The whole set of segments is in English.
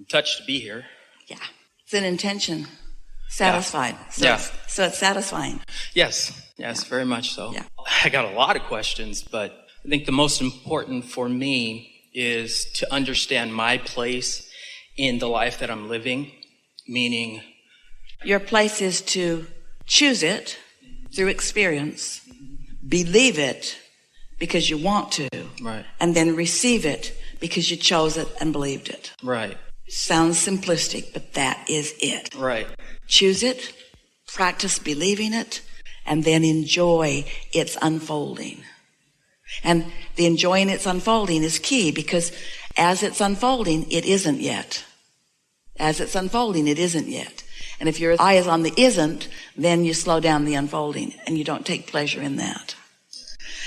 I'm touched to be here. Yeah. It's an intention. Satisfied. Yeah. So it's satisfying. Yes, very much so. Yeah. I got a lot of questions, but I think the most important for me is to understand my place in the life that I'm living, meaning your place is to choose it through experience, believe it because you want to, right, and then receive it because you chose it and believed it. Right. Sounds simplistic, but that is it. Right. Choose it, practice believing it, and then enjoy its unfolding. And the enjoying its unfolding is key, because as it's unfolding, it isn't yet. As it's unfolding, it isn't yet. And if your eye is on the isn't, then you slow down the unfolding and you don't take pleasure in that.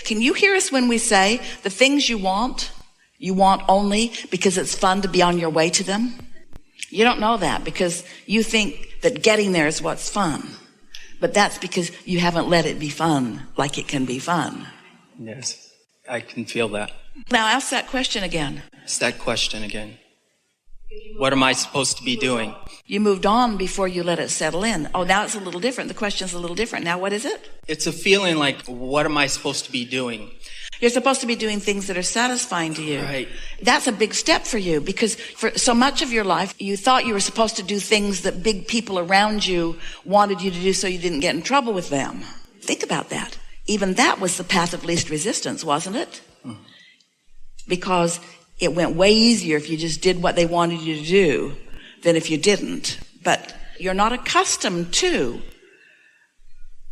Can you hear us when we say the things you want only because it's fun to be on your way to them? You don't know that because you think that getting there is what's fun. But that's because you haven't let it be fun like it can be fun. Yes, I can feel that. Now ask that question again. Ask that question again. What am I supposed to be doing? You moved on before you let it settle in. Oh, now it's a little different. The question's a little different. Now what is it? It's a feeling like, what am I supposed to be doing? You're supposed to be doing things that are satisfying to you. Right. That's a big step for you, because for so much of your life, you thought you were supposed to do things that big people around you wanted you to do so you didn't get in trouble with them. Think about that. Even that was the path of least resistance, wasn't it? Because it went way easier if you just did what they wanted you to do than if you didn't. But you're not accustomed to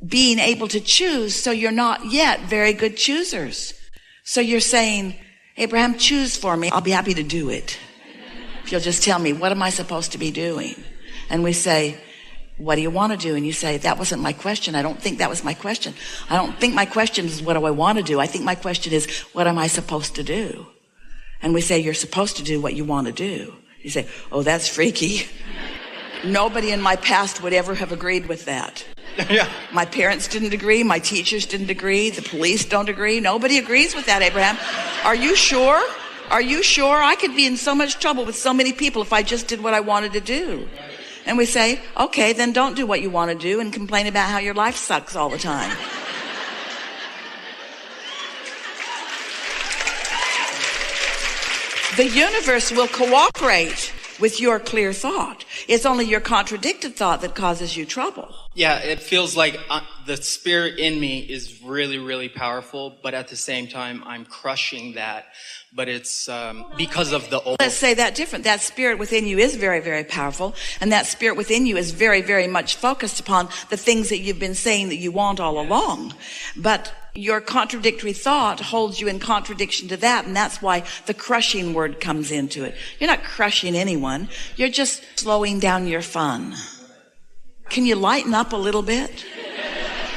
being able to choose, so you're not yet very good choosers. So you're saying, Abraham, choose for me. I'll be happy to do it. If you'll just tell me, what am I supposed to be doing? And we say, what do you want to do? And you say, that wasn't my question. I don't think that was my question. I don't think my question is, what do I want to do? I think my question is, what am I supposed to do? And we say, you're supposed to do what you want to do. You say, oh, that's freaky. Nobody in my past would ever have agreed with that. Yeah. My parents didn't agree. My teachers didn't agree. The police don't agree. Nobody agrees with that, Abraham. Are you sure? Are you sure? I could be in so much trouble with so many people if I just did what I wanted to do. And we say, okay, then don't do what you want to do and complain about how your life sucks all the time. The universe will cooperate with your clear thought. It's only your contradicted thought that causes you trouble. Yeah, it feels like the spirit in me is really, really powerful, but at the same time, I'm crushing that. But it's because of the old. Let's say that different. That spirit within you is very, very powerful. And that spirit within you is very, very much focused upon the things that you've been saying that you want all along. But your contradictory thought holds you in contradiction to that. And that's why the crushing word comes into it. You're not crushing anyone. You're just slowing down your fun. Can you lighten up a little bit?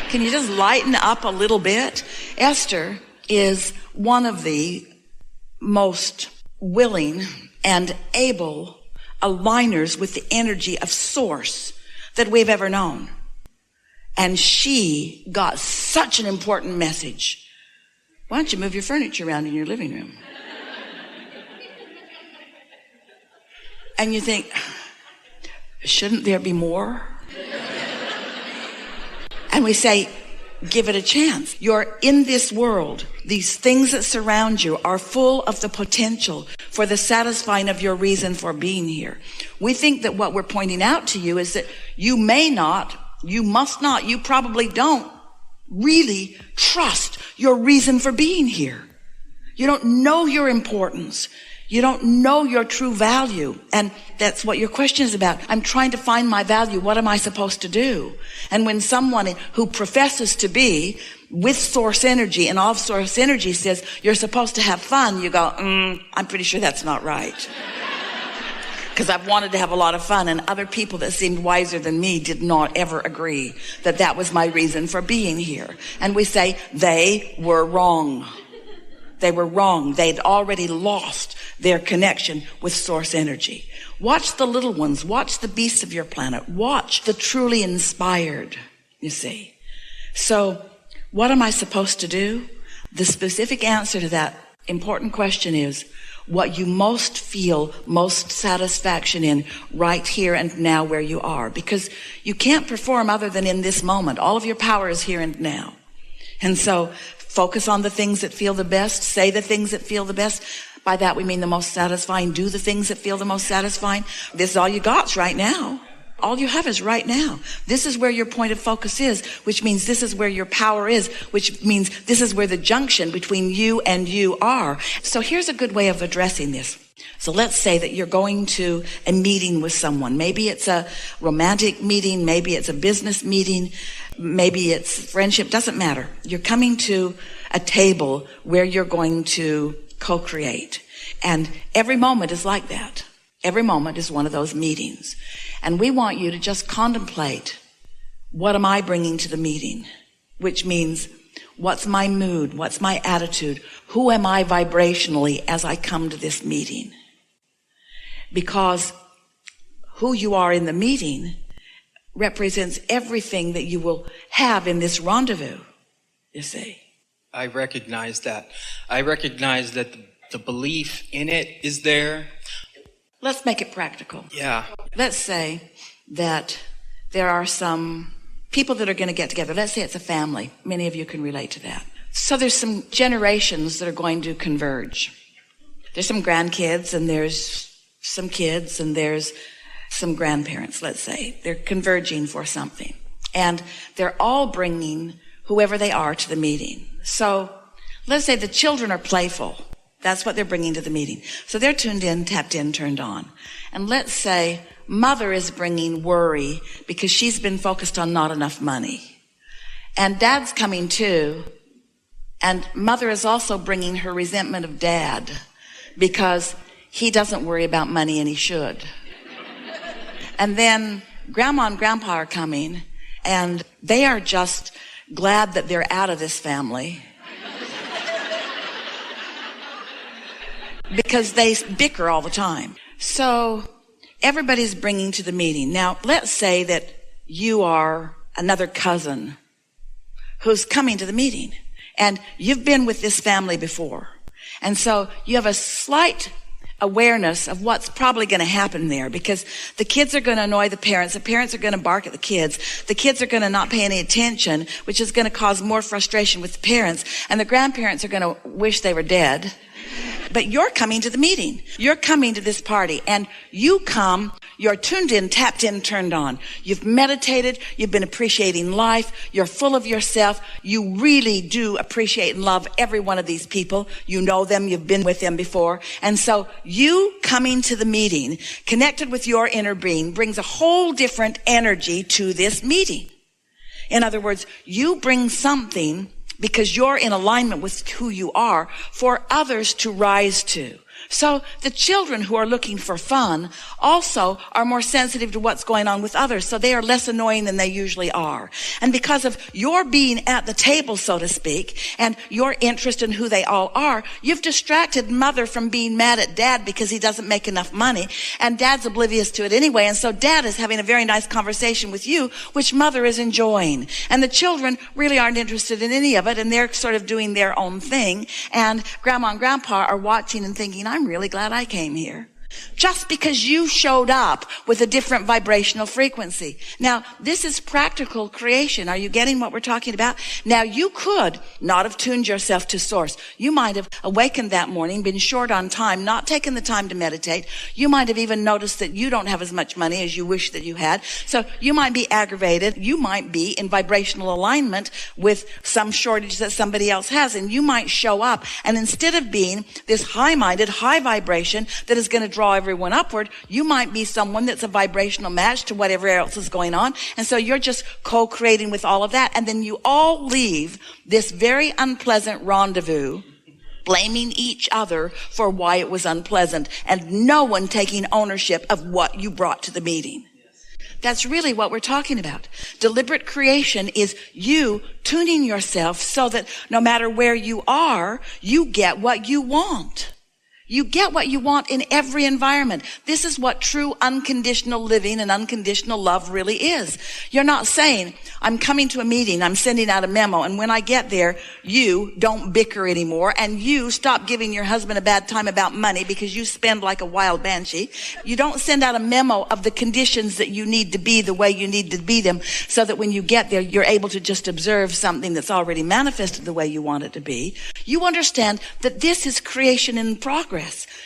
Can you just lighten up a little bit? Esther is one of the most willing and able aligners with the energy of source that we've ever known. And she got such an important message. Why don't you move your furniture around in your living room? And you think, shouldn't there be more? And we say, give it a chance. You're in this world. These things that surround you are full of the potential for the satisfying of your reason for being here. We think that what we're pointing out to you is that you may not, you must not, you probably don't really trust your reason for being here. You don't know your importance. You don't know your true value. And that's what your question is about. I'm trying to find my value. What am I supposed to do? And when someone who professes to be with source energy and of source energy says, you're supposed to have fun, you go, I'm pretty sure that's not right. Because I've wanted to have a lot of fun, and other people that seemed wiser than me did not ever agree that that was my reason for being here. And we say, they were wrong. They were wrong. They'd already lost their connection with source energy. Watch the little ones. Watch the beasts of your planet. Watch the truly inspired, you see. So what am I supposed to do? The specific answer to that important question is, what you most feel most satisfaction in right here and now where you are, because you can't perform other than in this moment. All of your power is here and now. And so focus on the things that feel the best, say the things that feel the best. By that we mean the most satisfying. Do the things that feel the most satisfying. This is all you got right now. All you have is right now. This is where your point of focus is, which means this is where your power is, which means this is where the junction between you and you are. So here's a good way of addressing this. So let's say that you're going to a meeting with someone. Maybe it's a romantic meeting. Maybe it's a business meeting. Maybe it's friendship. Doesn't matter. You're coming to a table where you're going to co-create. And every moment is like that. Every moment is one of those meetings. And we want you to just contemplate, what am I bringing to the meeting? Which means, what's my mood? What's my attitude? Who am I vibrationally as I come to this meeting? Because who you are in the meeting represents everything that you will have in this rendezvous, you see. I recognize that. I recognize that the belief in it is there. Let's make it practical. Yeah. Let's say that there are some people that are going to get together. Let's say it's a family. Many of you can relate to that. So there's some generations that are going to converge. There's some grandkids, and there's some kids, and there's some grandparents, let's say. They're converging for something. And they're all bringing whoever they are to the meeting. So let's say the children are playful. That's what they're bringing to the meeting. So they're tuned in, tapped in, turned on. And let's say mother is bringing worry because she's been focused on not enough money. And dad's coming too. And mother is also bringing her resentment of dad because he doesn't worry about money and he should. And then grandma and grandpa are coming, and they are just glad that they're out of this family because they bicker all the time. So everybody's bringing to the meeting. Now, let's say that you are another cousin who's coming to the meeting, and you've been with this family before. And so you have a slight awareness of what's probably going to happen there, because the kids are going to annoy the parents are going to bark at the kids are going to not pay any attention, which is going to cause more frustration with the parents, and the grandparents are going to wish they were dead. But you're coming to the meeting. You're coming to this party, and you come, you're tuned in, tapped in, turned on. You've meditated. You've been appreciating life. You're full of yourself. You really do appreciate and love every one of these people. You know them. You've been with them before. And so you coming to the meeting, connected with your inner being, brings a whole different energy to this meeting. In other words, you bring something because you're in alignment with who you are for others to rise to. So the children who are looking for fun also are more sensitive to what's going on with others. So they are less annoying than they usually are. And because of your being at the table, so to speak, and your interest in who they all are, you've distracted mother from being mad at dad because he doesn't make enough money. And dad's oblivious to it anyway. And so dad is having a very nice conversation with you, which mother is enjoying. And the children really aren't interested in any of it. And they're sort of doing their own thing. And grandma and grandpa are watching and thinking, I'm really glad I came here. Just because you showed up with a different vibrational frequency. Now, this is practical creation. Are you getting what we're talking about? Now, you could not have tuned yourself to source. You might have awakened that morning, been short on time, not taken the time to meditate. You might have even noticed that you don't have as much money as you wish that you had. So you might be aggravated. You might be in vibrational alignment with some shortage that somebody else has. And you might show up, and instead of being this high-minded, high vibration that is going to draw everyone upward, you might be someone that's a vibrational match to whatever else is going on. And so you're just co-creating with all of that. And then you all leave this very unpleasant rendezvous blaming each other for why it was unpleasant, and no one taking ownership of what you brought to the meeting. That's really what we're talking about. Deliberate creation is you tuning yourself so that no matter where you are, you get what you want. You get what you want in every environment. This is what true unconditional living and unconditional love really is. You're not saying, I'm coming to a meeting, I'm sending out a memo, and when I get there, you don't bicker anymore, and you stop giving your husband a bad time about money because you spend like a wild banshee. You don't send out a memo of the conditions that you need to be the way you need to be them, so that when you get there, you're able to just observe something that's already manifested the way you want it to be. You understand that this is creation in progress.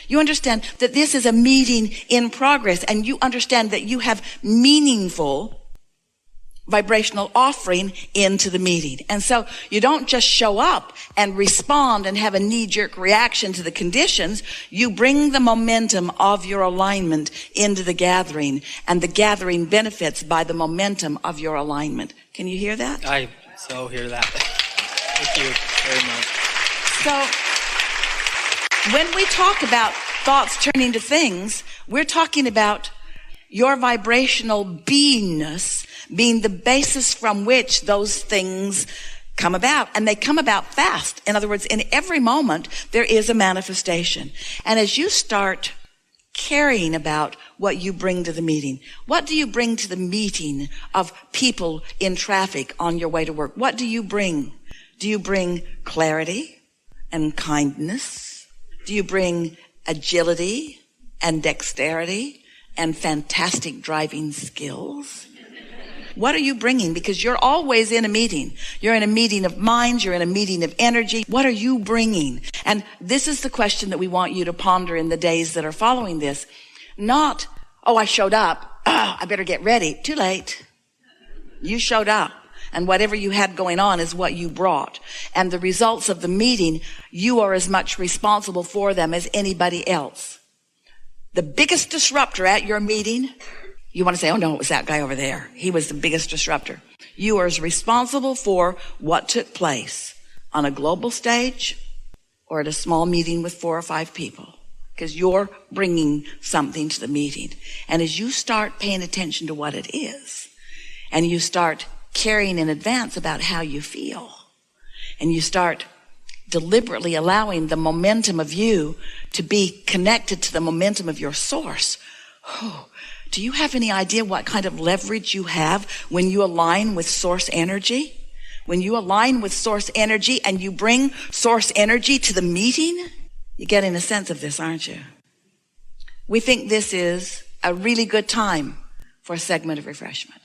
You understand that this is a meeting in progress, and you understand that you have meaningful vibrational offering into the meeting. And so you don't just show up and respond and have a knee-jerk reaction to the conditions. You bring the momentum of your alignment into the gathering, and the gathering benefits by the momentum of your alignment. Can you hear that? I so hear that. Thank you very much. So when we talk about thoughts turning to things, we're talking about your vibrational beingness being the basis from which those things come about. And they come about fast. In other words, in every moment, there is a manifestation. And as you start caring about what you bring to the meeting, what do you bring to the meeting of people in traffic on your way to work? What do you bring? Do you bring clarity and kindness? Do you bring agility and dexterity and fantastic driving skills? What are you bringing? Because you're always in a meeting. You're in a meeting of minds. You're in a meeting of energy. What are you bringing? And this is the question that we want you to ponder in the days that are following this. Not, oh, I showed up. Oh, I better get ready. Too late. You showed up. And whatever you had going on is what you brought. And the results of the meeting, you are as much responsible for them as anybody else. The biggest disruptor at your meeting, you want to say, oh no, it was that guy over there. He was the biggest disruptor. You are as responsible for what took place on a global stage or at a small meeting with 4 or 5 people, because you're bringing something to the meeting. And as you start paying attention to what it is, and you start caring in advance about how you feel, and you start deliberately allowing the momentum of you to be connected to the momentum of your source. Oh, do you have any idea what kind of leverage you have when you align with source energy? When you align with source energy and you bring source energy to the meeting, you're getting a sense of this, aren't you? We think this is a really good time for a segment of refreshment.